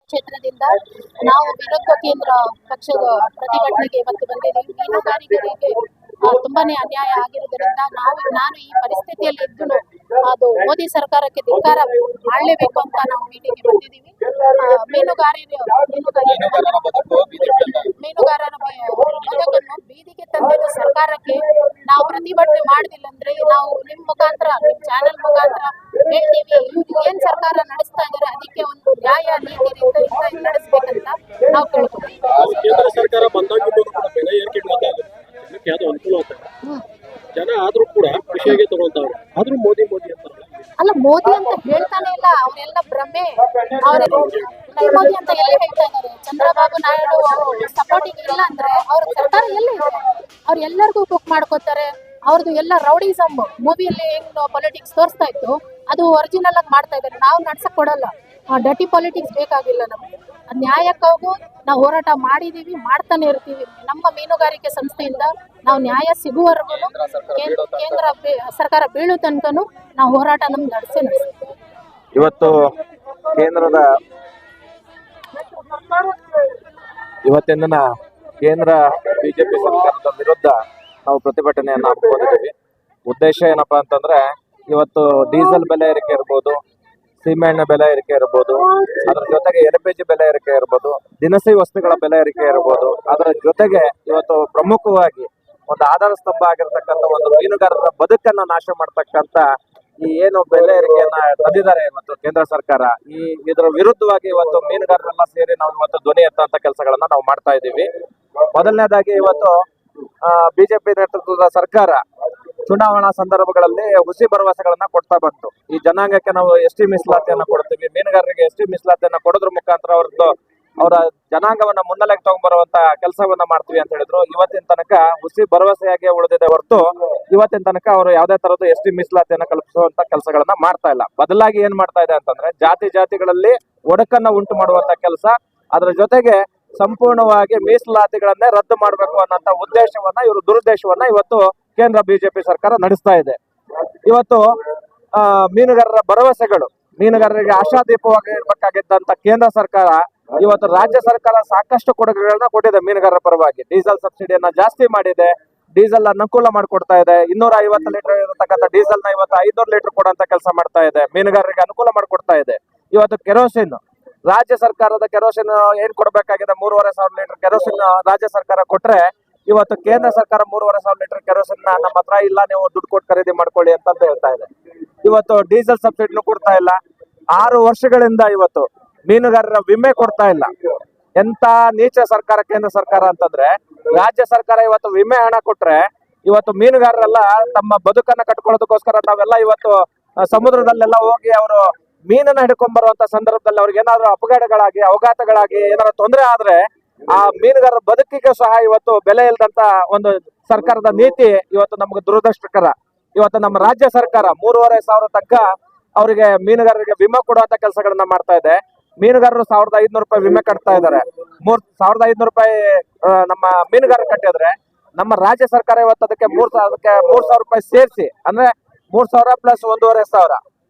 ಕ್ಷೇತ್ರದಿಂದ ನಾವು ವಿರೋಧ ಕೇಂದ್ರ ಪಕ್ಷದ ಪ್ರತಿಭಟನೆಗೆ ಇವತ್ತು ಬಂದಿದ್ದೀವಿ. ಮೀನುಗಾರಿಕರಿಗೆ ತುಂಬಾನೇ ಅನ್ಯಾಯ ಆಗಿರುವುದರಿಂದ ನಾನು ಈ ಪರಿಸ್ಥಿತಿಯಲ್ಲಿ ಇದ್ದು ಅದು ಮೋದಿ ಸರ್ಕಾರಕ್ಕೆ ಧಿಕ್ಕಾರ ಮಾಡಲೇಬೇಕು ಅಂತ ನಾವು ಮೀಟಿಂಗ್ಗೆ ಬಂದಿದ್ದೀವಿ. ಮೀನುಗಾರರ ಬದುಕನ್ನು ಬೀದಿಗೆ ತಂದಿದ್ದ ಸರ್ಕಾರಕ್ಕೆ ನಾವು ಪ್ರತಿಭಟನೆ ಮಾಡುದಿಲ್ಲ ಅಂದ್ರೆ ನಾವು ನಿಮ್ ಮುಖಾಂತರ ನಿಮ್ ಚಾನೆಲ್ ಮುಖಾಂತರ ಹೇಳ್ತೀವಿ, ಏನ್ ಸರ್ಕಾರ ನಡೆಸ್ತಾ ಇದಾರೆ ಅದಕ್ಕೆ ಒಂದು ನ್ಯಾಯ ನೀತಿ ರೀತಿಯಿಂದ ನಡೆಸಬೇಕಂತ ನಾವು ಕೇಳ್ತೀವಿ. ಕೇಂದ್ರ ಸರ್ಕಾರ ಬಂದಾಗಿದ್ದು ಬೆಲೆ ಏರಿಕೆ ಜನಕ್ಕೆ ಯಾವ್ದು ಅನುಕೂಲ ಆಗ್ತದೆ, ಜನ ಆದ್ರೂ ಕೂಡ ಖುಷಿಯಾಗಿ ತಗೊಳ್ತಾವ್ರೆ. ಆದ್ರೂ ಮೋದಿ ಅಂತ ಅಲ್ಲ, ಮೋದಿ ಅಂತ ಹೇಳ್ತಾನೆ ಇಲ್ಲ, ಅವರೆಲ್ಲ ಭ್ರಮೆ. ಮೋದಿ ಅಂತ ಎಲ್ಲ ಹೇಳ್ತಾ ಇದ್ದಾರೆ. ಚಂದ್ರಬಾಬು ನಾಯ್ಡು ಅವರು ಸಪೋರ್ಟಿಂಗ್ ಇಲ್ಲ ಅಂದ್ರೆ ಅವ್ರ ಸರ್ಕಾರ ಎಲ್ಲ ಇದೆ. ಅವ್ರು ಎಲ್ಲರಿಗೂ ಕುಕ್ ಮಾಡ್ಕೋತಾರೆ. ಅವ್ರದ್ದು ಎಲ್ಲ ರೌಡಿಸಮ್ ಮೂವಿಯಲ್ಲಿ ಹೆಂಗ್ ಪೊಲಿಟಿಕ್ಸ್ ತೋರಿಸ್ತಾ ಇತ್ತು ಅದು ಒರಿಜಿನಲ್ ಆಗಿ ಮಾಡ್ತಾ ಇದ್ದಾರೆ. ನಾವು ನಡ್ಸಕ್ ಕೊಡಲ್ಲ. ಡಟಿ ಪಾಲಿಟಿಕ್ಸ್ ಬೇಕಾಗಿಲ್ಲ ನಮಗೆ. ನ್ಯಾಯಕ್ಕಾಗೂ ನಾವು ಹೋರಾಟ ಮಾಡಿದೀವಿ, ಮಾಡ್ತಾನೆ ಇರ್ತೀವಿ. ನಮ್ಮ ಮೀನುಗಾರಿಕೆ ಸಂಸ್ಥೆಯಿಂದ ನಾವು ನ್ಯಾಯ ಸಿಗುವವರೆಗೂ ಕೇಂದ್ರ ಸರ್ಕಾರ ಬೀಳು ತನಕನೂ ನಾವು ಹೋರಾಟ ನಮ್ಗೆ ನಡೆಸ್ತೀವಿ. ಇವತ್ತು ಕೇಂದ್ರದ ಇವತ್ತಿನ ದಿನ ಕೇಂದ್ರ ಬಿಜೆಪಿ ಸರ್ಕಾರದ ವಿರುದ್ಧ ನಾವು ಪ್ರತಿಭಟನೆಯನ್ನ ಹಮ್ಮಿಕೊಂಡಿದ್ದೀವಿ. ಉದ್ದೇಶ ಏನಪ್ಪಾ ಅಂತಂದ್ರೆ, ಇವತ್ತು ಡೀಸೆಲ್ ಬೆಲೆ ಏರಿಕೆ ಇರ್ಬೋದು, ಸೀಮೆಎಣ್ಣೆ ಬೆಲೆ ಏರಿಕೆ ಇರ್ಬೋದು, ಅದರ ಜೊತೆಗೆ LPG ಬೆಲೆ ಏರಿಕೆ ಇರ್ಬೋದು, ದಿನಸಿ ವಸ್ತುಗಳ ಬೆಲೆ ಏರಿಕೆ ಇರ್ಬೋದು, ಅದರ ಜೊತೆಗೆ ಇವತ್ತು ಪ್ರಮುಖವಾಗಿ ಒಂದು ಆಧಾರ ಸ್ತಂಭ ಆಗಿರ್ತಕ್ಕಂಥ ಒಂದು ಮೀನುಗಾರರ ಬದುಕನ್ನ ನಾಶ ಮಾಡ್ತಕ್ಕಂಥ ಈ ಏನು ಬೆಲೆ ಏರಿಕೆಯನ್ನ ತಂದಿದ್ದಾರೆ ಇವತ್ತು ಕೇಂದ್ರ ಸರ್ಕಾರ, ಇದರ ವಿರುದ್ಧವಾಗಿ ಇವತ್ತು ಮೀನುಗಾರರೆಲ್ಲ ಸೇರಿ ನಾವು ಇವತ್ತು ಧ್ವನಿ ಎತ್ತುವಂತ ಕೆಲಸಗಳನ್ನ ನಾವು ಮಾಡ್ತಾ ಇದ್ದೀವಿ. ಮೊದಲನೇದಾಗಿ ಇವತ್ತು ಬಿಜೆಪಿ ನೇತೃತ್ವದ ಸರ್ಕಾರ ಚುನಾವಣಾ ಸಂದರ್ಭಗಳಲ್ಲಿ ಹುಸಿ ಭರವಸೆಗಳನ್ನ ಕೊಡ್ತಾ ಬಂತು. ಈ ಜನಾಂಗಕ್ಕೆ ನಾವು ST ಮೀಸಲಾತಿಯನ್ನ ಕೊಡ್ತೀವಿ, ಮೀನುಗಾರರಿಗೆ ST ಮೀಸಲಾತಿಯನ್ನ ಕೊಡೋದ್ರ ಮುಖಾಂತರ ಅವರ ಜನಾಂಗವನ್ನ ಮುನ್ನೆಲೆಗೆ ತಗೊಂಡ್ಬರುವಂತ ಕೆಲಸವನ್ನ ಮಾಡ್ತೀವಿ ಅಂತ ಹೇಳಿದ್ರು. ಇವತ್ತಿನ ತನಕ ಹುಸಿ ಭರವಸೆಯಾಗಿ ಉಳಿದಿದೆ ಹೊರತು ಇವತ್ತಿನ ತನಕ ಅವರು ಯಾವುದೇ ತರದ್ದು ST ಮೀಸಲಾತಿಯನ್ನ ಕಲ್ಪಿಸುವಂತ ಕೆಲಸಗಳನ್ನ ಮಾಡ್ತಾ ಇಲ್ಲ. ಬದಲಾಗಿ ಏನ್ ಮಾಡ್ತಾ ಇದೆ ಅಂತಂದ್ರೆ, ಜಾತಿಗಳಲ್ಲಿ ಒಡಕನ್ನ ಉಂಟು ಮಾಡುವಂತ ಕೆಲಸ, ಅದರ ಜೊತೆಗೆ ಸಂಪೂರ್ಣವಾಗಿ ಮೀಸಲಾತಿಗಳನ್ನೇ ರದ್ದು ಮಾಡಬೇಕು ಅನ್ನೋಂತ ಉದ್ದೇಶವನ್ನ, ಇವರು ದುರುದ್ದೇಶವನ್ನ ಇವತ್ತು ಕೇಂದ್ರ ಬಿಜೆಪಿ ಸರ್ಕಾರ ನಡೆಸ್ತಾ ಇದೆ. ಇವತ್ತು ಮೀನುಗಾರರ ಭರವಸೆಗಳು, ಮೀನುಗಾರರಿಗೆ ಆಶಾದೀಪವಾಗಿ ಇರ್ಬೇಕಾಗಿದ್ದಂತ ಕೇಂದ್ರ ಸರ್ಕಾರ ಇವತ್ತು ರಾಜ್ಯ ಸರ್ಕಾರ ಸಾಕಷ್ಟು ಕೊಡುಗೆಗಳನ್ನ ಕೊಟ್ಟಿದೆ ಮೀನುಗಾರರ ಪರವಾಗಿ. ಡೀಸೆಲ್ ಸಬ್ಸಿಡಿಯನ್ನ ಜಾಸ್ತಿ ಮಾಡಿದೆ, ಡೀಸೆಲ್ ಅನುಕೂಲ ಮಾಡಿಕೊಡ್ತಾ ಇದೆ. 250 ಲೀಟರ್ ಇರತಕ್ಕಂಥ ಡೀಸೆಲ್ ನ ಇವತ್ತು 500 ಲೀಟರ್ ಕೊಡುವಂತ ಕೆಲಸ ಮಾಡ್ತಾ ಇದೆ, ಮೀನುಗಾರರಿಗೆ ಅನುಕೂಲ ಮಾಡಿಕೊಡ್ತಾ ಇದೆ. ಇವತ್ತು ಕೆರೋಸಿನ್, ರಾಜ್ಯ ಸರ್ಕಾರದ ಕೆರೋಸಿನ್ ಏನ್ ಕೊಡ್ಬೇಕಾಗಿದೆ 3,500 ಲೀಟರ್ ಕೆರೋಸಿನ್ ರಾಜ್ಯ ಸರ್ಕಾರ ಕೊಟ್ರೆ, ಇವತ್ತು ಕೇಂದ್ರ ಸರ್ಕಾರ 3,500 ಲೀಟರ್ ಕೆರೋಸಿನ್ ನಮ್ಮ ಹತ್ರ ಇಲ್ಲ, ನೀವು ದುಡ್ಡು ಕೊಟ್ಟು ಖರೀದಿ ಮಾಡ್ಕೊಳ್ಳಿ ಅಂತ ಹೇಳ್ತಾ ಇದೆ. ಇವತ್ತು ಡೀಸೆಲ್ ಸಬ್ಸಿಡಿನೂ ಕೊಡ್ತಾ ಇಲ್ಲ. 6 ವರ್ಷಗಳಿಂದ ಇವತ್ತು ಮೀನುಗಾರರ ವಿಮೆ ಕೊಡ್ತಾ ಇಲ್ಲ. ಎಂತ ನೀಚ ಸರ್ಕಾರ ಕೇಂದ್ರ ಸರ್ಕಾರ ಅಂತಂದ್ರೆ, ರಾಜ್ಯ ಸರ್ಕಾರ ಇವತ್ತು ವಿಮೆ ಹಣ ಕೊಟ್ರೆ ಇವತ್ತು ಮೀನುಗಾರರೆಲ್ಲ ತಮ್ಮ ಬದುಕನ್ನ ಕಟ್ಕೊಳ್ಳೋದಕ್ಕೋಸ್ಕರ ನಾವೆಲ್ಲ ಇವತ್ತು ಸಮುದ್ರದಲ್ಲೆಲ್ಲ ಹೋಗಿ ಅವರು ಮೀನನ್ನ ಹಿಡ್ಕೊಂಡ್ ಬರುವಂತ ಸಂದರ್ಭದಲ್ಲಿ ಅವ್ರಿಗೆ ಏನಾದ್ರು ಅವಘಾತಗಳಾಗಿ ಏನಾದ್ರು ತೊಂದರೆ ಆದ್ರೆ ಆ ಮೀನುಗಾರರ ಬದುಕಿಗೆ ಸಹ ಇವತ್ತು ಬೆಲೆ ಇಲ್ಲದಂತ ಒಂದು ಸರ್ಕಾರದ ನೀತಿ ಇವತ್ತು ನಮ್ಗೆ ದುರದೃಷ್ಟಕರ. ಇವತ್ತು ನಮ್ಮ ರಾಜ್ಯ ಸರ್ಕಾರ 3,500 ತನಕ ಅವರಿಗೆ ಮೀನುಗಾರರಿಗೆ ವಿಮೆ ಕೊಡುವಂತ ಕೆಲಸಗಳನ್ನ ಮಾಡ್ತಾ ಇದೆ. ಮೀನುಗಾರರು 1,500 ರೂಪಾಯಿ ವಿಮೆ ಕಟ್ತಾ ಇದ್ದಾರೆ. 1,500 ರೂಪಾಯಿ ನಮ್ಮ ಮೀನುಗಾರರು ಕಟ್ಟಿದ್ರೆ, ನಮ್ಮ ರಾಜ್ಯ ಸರ್ಕಾರ ಇವತ್ತು ಅದಕ್ಕೆ 3,000 ರೂಪಾಯಿ ಸೇರಿಸಿ, ಅಂದ್ರೆ 3,000 ಪ್ಲಸ್ 1,500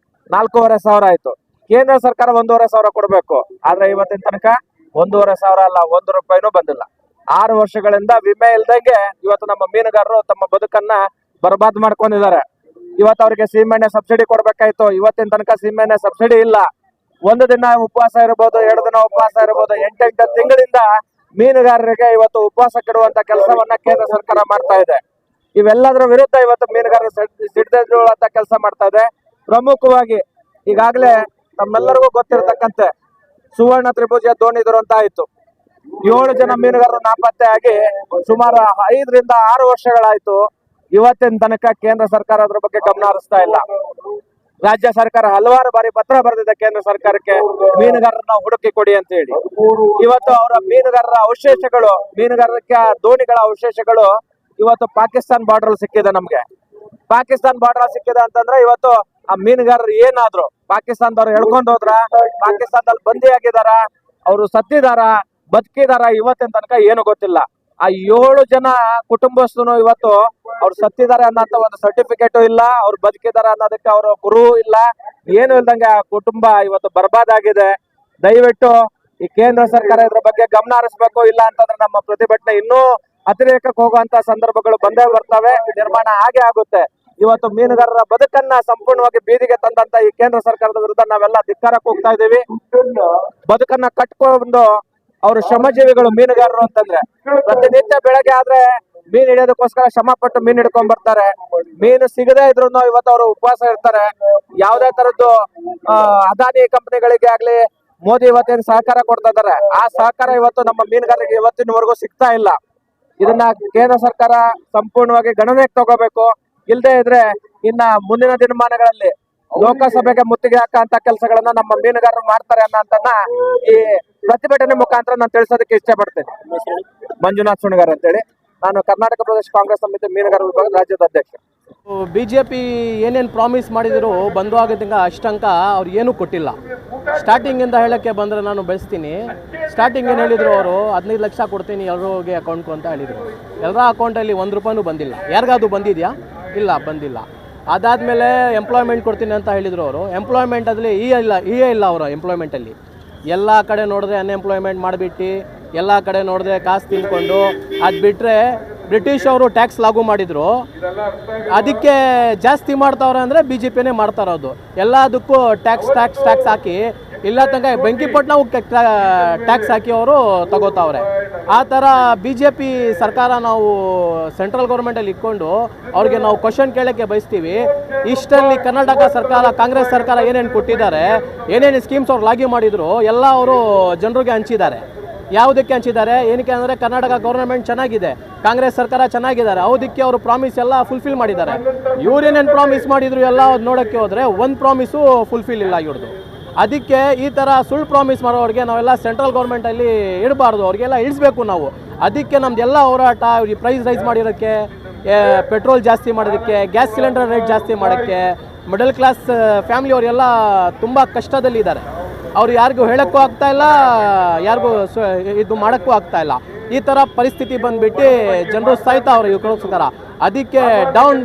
4,500 ಆಯ್ತು. ಕೇಂದ್ರ ಸರ್ಕಾರ 1,500 ಕೊಡ್ಬೇಕು. ಆದ್ರೆ ಇವತ್ತಿನ ತನಕ 1,500 ಅಲ್ಲ, 1 ರೂಪಾಯಿನೂ ಬಂದಿಲ್ಲ. 6 ವರ್ಷಗಳಿಂದ ವಿಮೆ ಇಲ್ದಂಗೆ ಇವತ್ತು ನಮ್ಮ ಮೀನುಗಾರರು ತಮ್ಮ ಬದುಕನ್ನ ಬರ್ಬಾದ್ ಮಾಡ್ಕೊಂಡಿದ್ದಾರೆ. ಇವತ್ತು ಅವರಿಗೆ ಸೀಮೆಎಣ್ಣೆ ಸಬ್ಸಿಡಿ ಕೊಡ್ಬೇಕಾಯ್ತು, ಇವತ್ತಿನ ತನಕ ಸೀಮೆಎಣ್ಣೆ ಸಬ್ಸಿಡಿ ಇಲ್ಲ. 1 ದಿನ ಉಪವಾಸ ಇರಬಹುದು, 2 ದಿನ ಉಪವಾಸ ಇರಬಹುದು, 8 ತಿಂಗಳಿಂದ ಮೀನುಗಾರರಿಗೆ ಇವತ್ತು ಉಪವಾಸ ಕೆಡುವಂತ ಕೆಲಸವನ್ನ ಕೇಂದ್ರ ಸರ್ಕಾರ ಮಾಡ್ತಾ ಇದೆ. ಇವೆಲ್ಲದರ ವಿರುದ್ಧ ಇವತ್ತು ಮೀನುಗಾರರು ಸಿಡಿದೇಳುವಂತ ಕೆಲಸ ಮಾಡ್ತಾ ಇದೆ. ಪ್ರಮುಖವಾಗಿ ಈಗಾಗಲೇ ತಮ್ಮೆಲ್ಲರಿಗೂ ಗೊತ್ತಿರತಕ್ಕಂತೆ ಸುವರ್ಣ ತ್ರಿಭುಜ ದೋಣಿ ದುರಂತ ಆಯ್ತು. 7 ಜನ ಮೀನುಗಾರರು ನಾಪತ್ತೆ ಆಗಿ ಸುಮಾರು 5 ರಿಂದ 6 ವರ್ಷಗಳಾಯ್ತು. ಇವತ್ತಿನ ತನಕ ಕೇಂದ್ರ ಸರ್ಕಾರ ಅದ್ರ ಬಗ್ಗೆ ಗಮನ ಹರಿಸ್ತಾ ಇಲ್ಲ. ರಾಜ್ಯ ಸರ್ಕಾರ ಹಲವಾರು ಬಾರಿ ಪತ್ರ ಬರೆದಿದೆ ಕೇಂದ್ರ ಸರ್ಕಾರಕ್ಕೆ, ಮೀನುಗಾರರನ್ನ ಹುಡುಕಿ ಕೊಡಿ ಅಂತ ಹೇಳಿ. ಇವತ್ತು ಅವರ ಮೀನುಗಾರರ ಅವಶೇಷಗಳು, ಮೀನುಗಾರರಿಗೆ ದೋಣಿಗಳ ಅವಶೇಷಗಳು ಇವತ್ತು ಪಾಕಿಸ್ತಾನ್ ಬಾರ್ಡರ್ ಸಿಕ್ಕಿದೆ. ನಮ್ಗೆ ಪಾಕಿಸ್ತಾನ್ ಬಾರ್ಡರ್ ಸಿಕ್ಕಿದೆ ಅಂತಂದ್ರೆ ಇವತ್ತು ಆ ಮೀನುಗಾರರು ಏನಾದ್ರು ಪಾಕಿಸ್ತಾನದವ್ರು ಎಳ್ಕೊಂಡು ಹೋದ್ರ, ಪಾಕಿಸ್ತಾನದಲ್ಲಿ ಬಂದಿಯಾಗಿದಾರ, ಅವರು ಸತ್ತಿದಾರ, ಬದುಕಿದಾರ, ಇವತ್ತಿನ ತನಕ ಏನು ಗೊತ್ತಿಲ್ಲ. ಆ 7 ಜನ ಕುಟುಂಬಸ್ಥನು ಇವತ್ತು ಅವ್ರು ಸತ್ತಿದ್ದಾರೆ ಅನ್ನೋಂತ ಒಂದು ಸರ್ಟಿಫಿಕೇಟು ಇಲ್ಲ, ಅವ್ರು ಬದುಕಿದ್ದಾರೆ ಅನ್ನೋದಕ್ಕೆ ಅವರು ಗುರು ಇಲ್ಲ, ಏನು ಇಲ್ದಂಗೆ ಆ ಕುಟುಂಬ ಇವತ್ತು ಬರ್ಬಾದ್ ಆಗಿದೆ. ದಯವಿಟ್ಟು ಈ ಕೇಂದ್ರ ಸರ್ಕಾರ ಇದ್ರ ಬಗ್ಗೆ ಗಮನ ಹರಿಸಬೇಕು. ಇಲ್ಲ ಅಂತಂದ್ರೆ ನಮ್ಮ ಪ್ರತಿಭಟನೆ ಇನ್ನೂ ಅತಿರೇಕಕ್ಕೆ ಹೋಗುವಂತ ಸಂದರ್ಭಗಳು ಬಂದೇ ಬರ್ತವೆ, ನಿರ್ಮಾಣ ಹಾಗೆ ಆಗುತ್ತೆ. ಇವತ್ತು ಮೀನುಗಾರರ ಬದುಕನ್ನ ಸಂಪೂರ್ಣವಾಗಿ ಬೀದಿಗೆ ತಂದಂತ ಈ ಕೇಂದ್ರ ಸರ್ಕಾರದ ವಿರುದ್ಧ ನಾವೆಲ್ಲ ಧಿಕ್ಕಾರಕ್ಕೆ ಹೋಗ್ತಾ ಇದ್ದೀವಿ. ಬದುಕನ್ನ ಕಟ್ಕೊಂಡು ಅವರು ಶ್ರಮಜೀವಿಗಳು ಮೀನುಗಾರರು ಅಂತಂದ್ರೆ ಪ್ರತಿನಿತ್ಯ ಬೆಳಗ್ಗೆ ಆದ್ರೆ ಮೀನ್ ಹಿಡಿಯೋದಕ್ಕೋಸ್ಕರ ಶ್ರಮ ಪಟ್ಟು ಮೀನ್ ಹಿಡ್ಕೊಂಡ್ ಬರ್ತಾರೆ. ಮೀನು ಸಿಗದೇ ಇದ್ರು ಇವತ್ತು ಅವರು ಉಪವಾಸ ಇರ್ತಾರೆ. ಯಾವುದೇ ತರದ್ದು ಅದಾನಿ ಕಂಪನಿಗಳಿಗೆ ಆಗ್ಲಿ ಮೋದಿ ಇವತ್ತೇನು ಸಹಕಾರ ಕೊಡ್ತಾ ಇದಾರೆ, ಆ ಸಹಕಾರ ಇವತ್ತು ನಮ್ಮ ಮೀನುಗಾರರಿಗೆ ಇವತ್ತಿನವರೆಗೂ ಸಿಗ್ತಾ ಇಲ್ಲ. ಇದನ್ನ ಕೇಂದ್ರ ಸರ್ಕಾರ ಸಂಪೂರ್ಣವಾಗಿ ಗಣನೆಗೆ ತಗೋಬೇಕು. ಇಲ್ಲದೆ ಇದ್ರೆ ಇನ್ನ ಮುಂದಿನ ದಿನಮಾನಗಳಲ್ಲಿ ಲೋಕಸಭೆಗೆ ಮುತ್ತಿಗೆ ಹಾಕಂತ ಕೆಲಸಗಳನ್ನ ನಮ್ಮ ಮೀನುಗಾರರು ಮಾಡ್ತಾರೆ ಅನ್ನೋದನ್ನ ಈ ಪ್ರತಿಭಟನೆ ಮುಖಾಂತರ ನಾನು ತಿಳಿಸೋದಕ್ಕೆ ಇಷ್ಟ ಪಡ್ತೇನೆ. ಮಂಜುನಾಥ್ ಸುಣಗಾರ್ ಅಂತೇಳಿ, ನಾನು ಕರ್ನಾಟಕ ಪ್ರದೇಶ ಕಾಂಗ್ರೆಸ್ ಸಮಿತಿ ಮೀನುಗಾರ ವಿಭಾಗದ ರಾಜ್ಯದ ಅಧ್ಯಕ್ಷ. BJP ಏನೇನು ಪ್ರಾಮಿಸ್ ಮಾಡಿದ್ರು ಬಂದು ಆಗೋದಂಗ ಅಷ್ಟಂಕ ಅವ್ರು ಏನೂ ಕೊಟ್ಟಿಲ್ಲ. ಸ್ಟಾರ್ಟಿಂಗಿಂದ ಹೇಳೋಕ್ಕೆ ಬಂದರೆ ನಾನು ಬೆಳೆಸ್ತೀನಿ. ಸ್ಟಾರ್ಟಿಂಗ್ ಏನು ಹೇಳಿದರು ಅವರು 15 ಲಕ್ಷ ಕೊಡ್ತೀನಿ ಎಲ್ಲರಿಗೆ ಅಕೌಂಟ್ಗೂ ಅಂತ ಹೇಳಿದರು. ಎಲ್ಲರ ಅಕೌಂಟಲ್ಲಿ 1 ರೂಪಾಯಿನೂ ಬಂದಿಲ್ಲ. ಯಾರಿಗಾದ್ರು ಬಂದಿದೆಯಾ? ಇಲ್ಲ, ಬಂದಿಲ್ಲ. ಅದಾದಮೇಲೆ ಎಂಪ್ಲಾಯ್ಮೆಂಟ್ ಕೊಡ್ತೀನಿ ಅಂತ ಹೇಳಿದರು ಅವರು. ಎಂಪ್ಲಾಯ್ಮೆಂಟಲ್ಲಿ ಇ ಇಲ್ಲ ಅವರ ಎಂಪ್ಲಾಯ್ಮೆಂಟಲ್ಲಿ. ಎಲ್ಲ ಕಡೆ ನೋಡಿದ್ರೆ ಅನ್ಎಂಪ್ಲಾಯ್ಮೆಂಟ್ ಮಾಡಿಬಿಟ್ಟು ಎಲ್ಲ ಕಡೆ ನೋಡಿದ್ರೆ ಕಾಸು ತಿಳ್ಕೊಂಡು ಅದು ಬಿಟ್ಟರೆ ಬ್ರಿಟಿಷ್ ಅವರು ಟ್ಯಾಕ್ಸ್ ಲಾಗು ಮಾಡಿದರು. ಅದಕ್ಕೆ ಜಾಸ್ತಿ ಮಾಡ್ತಾವ್ರೆ ಅಂದರೆ BJPನೇ ಮಾಡ್ತಾರೋದು. ಎಲ್ಲದಕ್ಕೂ ಟ್ಯಾಕ್ಸ್ ಹಾಕಿ ಇಲ್ಲ ತನಕ ಬೆಂಕಿಪಟ್ಟಣವು ಟ್ಯಾಕ್ಸ್ ಹಾಕಿ ಅವರು ತಗೋತಾವ್ರೆ. ಆ ಥರ BJP ಸರ್ಕಾರ ನಾವು ಸೆಂಟ್ರಲ್ ಗೌರ್ಮೆಂಟಲ್ಲಿ ಇಟ್ಕೊಂಡು ಅವ್ರಿಗೆ ನಾವು ಕ್ವಶನ್ ಕೇಳೋಕ್ಕೆ ಬಯಸ್ತೀವಿ. ಇಷ್ಟಲ್ಲಿ ಕರ್ನಾಟಕ ಸರ್ಕಾರ, ಕಾಂಗ್ರೆಸ್ ಸರ್ಕಾರ ಏನೇನು ಕೊಟ್ಟಿದ್ದಾರೆ, ಏನೇನು ಸ್ಕೀಮ್ಸ್ ಅವ್ರು ಲಾಗಿ ಮಾಡಿದ್ರು ಎಲ್ಲ ಅವರು ಜನರಿಗೆ ಹಂಚಿದ್ದಾರೆ. ಯಾವುದಕ್ಕೆ ಹಂಚಿದ್ದಾರೆ? ಏನಕ್ಕೆ ಅಂದರೆ ಕರ್ನಾಟಕ ಗೌರ್ಮೆಂಟ್ ಚೆನ್ನಾಗಿದೆ, ಕಾಂಗ್ರೆಸ್ ಸರ್ಕಾರ ಚೆನ್ನಾಗಿದ್ದಾರೆ, ಅದಕ್ಕೆ ಅವರು ಪ್ರಾಮಿಸ್ ಎಲ್ಲ ಫುಲ್ಫಿಲ್ ಮಾಡಿದ್ದಾರೆ. ಇವ್ರೇನೇನು ಪ್ರಾಮಿಸ್ ಮಾಡಿದ್ರು ಎಲ್ಲ ನೋಡೋಕ್ಕೆ ಹೋದರೆ ಒಂದು ಪ್ರಾಮಿಸು ಫುಲ್ಫಿಲ್ ಇಲ್ಲ ಇವ್ರದ್ದು. ಅದಕ್ಕೆ ಈ ಥರ ಸುಳ್ಳು ಪ್ರಾಮಿಸ್ ಮಾಡೋರಿಗೆ ನಾವೆಲ್ಲ ಸೆಂಟ್ರಲ್ ಗೌರ್ಮೆಂಟಲ್ಲಿ ಇಡಬಾರ್ದು, ಅವ್ರಿಗೆಲ್ಲ ಇಳಿಸ್ಬೇಕು ನಾವು. ಅದಕ್ಕೆ ನಮ್ಮದೆಲ್ಲ ಹೋರಾಟ ಪ್ರೈಸ್ ರೈಸ್ ಮಾಡಿರೋಕ್ಕೆ, ಪೆಟ್ರೋಲ್ ಜಾಸ್ತಿ ಮಾಡೋದಕ್ಕೆ, ಗ್ಯಾಸ್ ಸಿಲಿಂಡರ್ ರೇಟ್ ಜಾಸ್ತಿ ಮಾಡೋಕ್ಕೆ, ಮಿಡಲ್ ಕ್ಲಾಸ್ ಫ್ಯಾಮಿಲಿ ಅವರೆಲ್ಲ ತುಂಬ ಕಷ್ಟದಲ್ಲಿದ್ದಾರೆ. ಅವ್ರು ಯಾರಿಗೂ ಹೇಳೋಕ್ಕೂ ಆಗ್ತಾಯಿಲ್ಲ, ಯಾರಿಗೂ ಇದು ಮಾಡೋಕ್ಕೂ ಆಗ್ತಾಯಿಲ್ಲ. ಈ ಥರ ಪರಿಸ್ಥಿತಿ ಬಂದುಬಿಟ್ಟು ಜನರು ಸಾಯ್ತಾವ್ರೆ ಇವ್ರಿಗೋಸ್ಕರ. ಅದಕ್ಕೆ ಡೌನ್